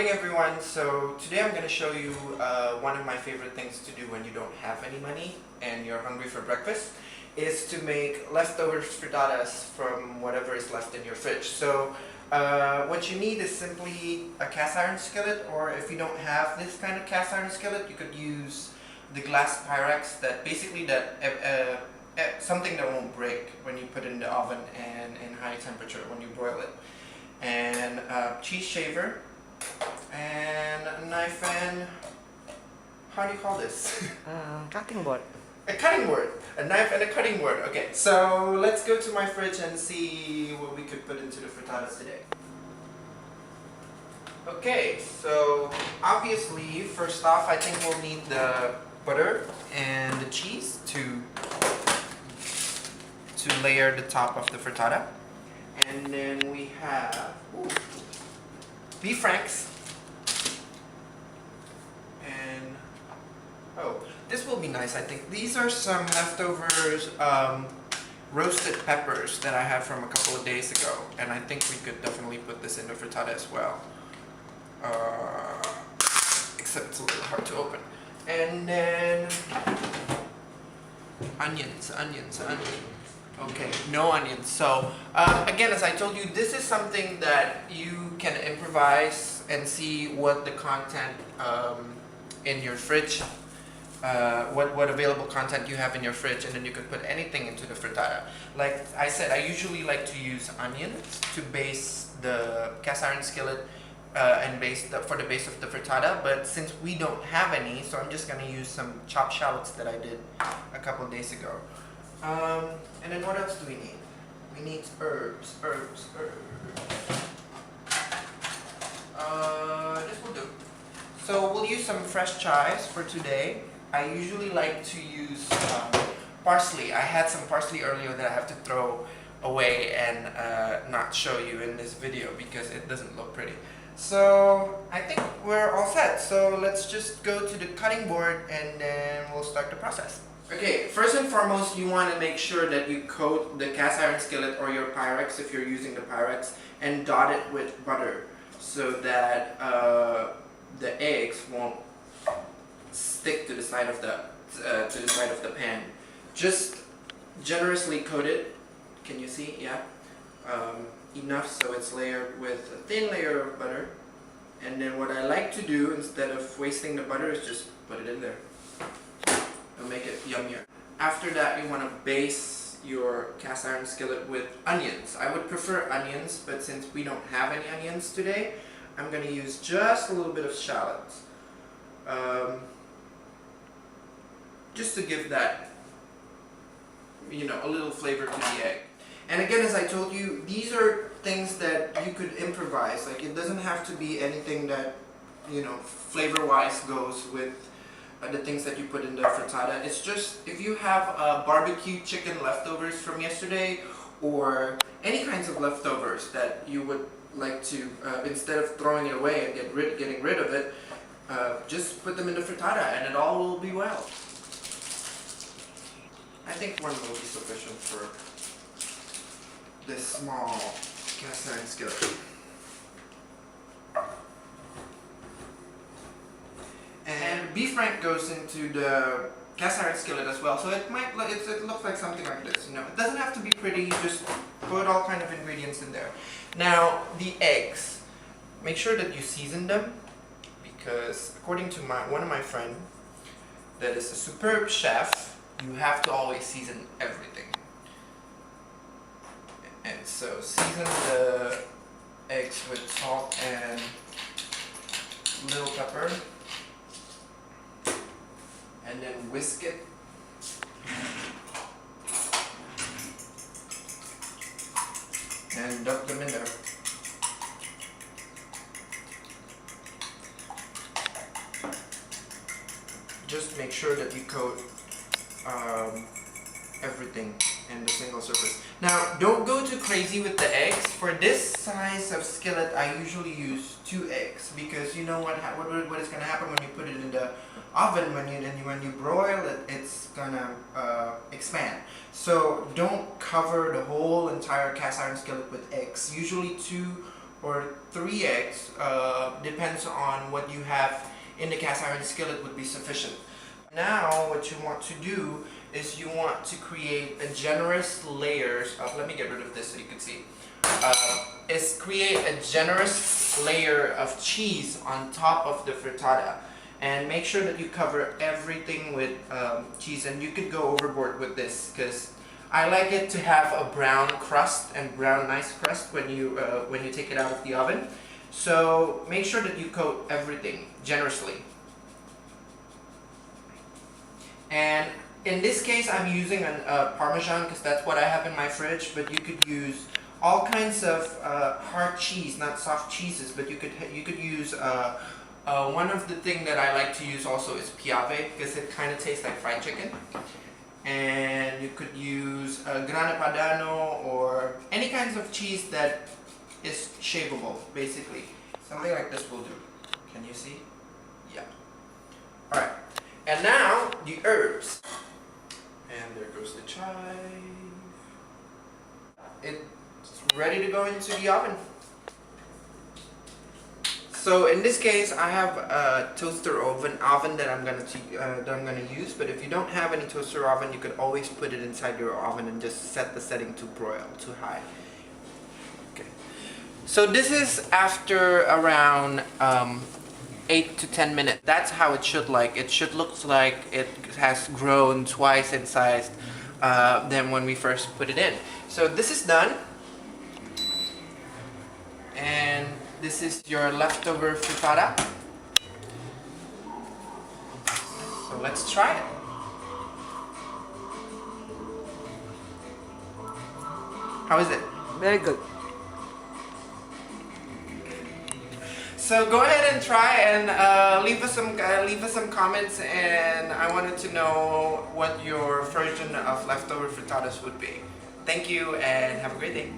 morning everyone. So today I'm going to show you one of my favorite things to do when you don't have any money and you're hungry for breakfast is to make leftover frittatas from whatever is left in your fridge. So what you need is simply a cast iron skillet, or if you don't have this kind of cast iron skillet, you could use the glass Pyrex that basically something that won't break when you put it in the oven and in high temperature when you broil it. And a cheese shaver, and a knife, and how do you call this? Cutting board. A cutting board. A knife and a cutting board. Okay, so let's go to my fridge and see what we could put into the frittatas today. Okay, so obviously first off I think we'll need the butter and the cheese to layer the top of the frittata. And then we have beef franks, and this will be nice. I think these are some leftovers roasted peppers that I had from a couple of days ago, and I think we could definitely put this in the frittata as well, except it's a little hard to open. And then onions. Okay, no onions. So again, as I told you, this is something that you can improvise and see what the content in your fridge, what available content you have in your fridge, and then you could put anything into the frittata. Like I said, I usually like to use onions to base the cast iron skillet and for the base of the frittata, but since we don't have any, so I'm just going to use some chopped shallots that I did a couple of days ago. And then what else do we need? We need herbs. This will do. So we'll use some fresh chives for today. I usually like to use parsley. I had some parsley earlier that I have to throw away and not show you in this video because it doesn't look pretty. So I think we're all set. So let's just go to the cutting board and then we'll start the process. Okay, first and foremost, you want to make sure that you coat the cast iron skillet or your Pyrex, if you're using the Pyrex, and dot it with butter so that the eggs won't stick to the side of the pan. Just generously coat it. Can you see? Yeah. Enough so it's layered with a thin layer of butter. And then what I like to do instead of wasting the butter is just put it in there. It'll make it yummier. After that, you want to base your cast iron skillet with onions. I would prefer onions, but since we don't have any onions today, I'm going to use just a little bit of shallots. Just to give that, a little flavor to the egg. And again, as I told you, these are things that you could improvise. Like, it doesn't have to be anything that, flavor-wise goes with the things that you put in the frittata. It's just, if you have barbecue chicken leftovers from yesterday, or any kinds of leftovers that you would like to, instead of throwing it away and getting rid of it, just put them in the frittata and it all will be well. I think one will be sufficient for this small cast iron skillet. And beef frank goes into the cast iron skillet as well, so it looks like something like this. It doesn't have to be pretty. You just put all kind of ingredients in there. Now the eggs, make sure that you season them, because according to one of my friends that is a superb chef, you have to always season everything. And so season the eggs with salt and little pepper, and then whisk it. And dump them in there. Just make sure that you coat everything in the single surface. Now, don't go too crazy with the eggs. For this size of skillet, I usually use 2 eggs because you know what is going to happen when you put it in the oven, when you broil it, it's gonna expand. So don't cover the whole entire cast iron skillet with eggs. Usually 2 or 3 eggs, depends on what you have in the cast iron skillet would be sufficient. Now what you want to do is you want to create a generous layers of, let me get rid of this so you can see, is create a generous layer of cheese on top of the frittata, and make sure that you cover everything with cheese. And you could go overboard with this because I like it to have a brown crust and nice crust when you take it out of the oven. So make sure that you coat everything generously. And in this case, I'm using a Parmesan because that's what I have in my fridge. But you could use all kinds of hard cheese, not soft cheeses. But you could use one of the thing that I like to use also is piave because it kind of tastes like fried chicken. And you could use grana padano or any kinds of cheese that is shapeable, basically. Something like this will do. Can you see? Yeah. Alright. And now the herbs. And there goes the chive. It's ready to go into the oven. So in this case, I have a toaster oven that I'm gonna use. But if you don't have any toaster oven, you could always put it inside your oven and just set the setting to broil, to high. Okay. So this is after around 8 to 10 minutes. That's how it should like. It should look like it has grown twice in size than when we first put it in. So this is done. And this is your leftover frittata. So let's try it. How is it? Very good. So go ahead and try and leave us some comments, and I wanted to know what your version of leftover frittatas would be. Thank you and have a great day.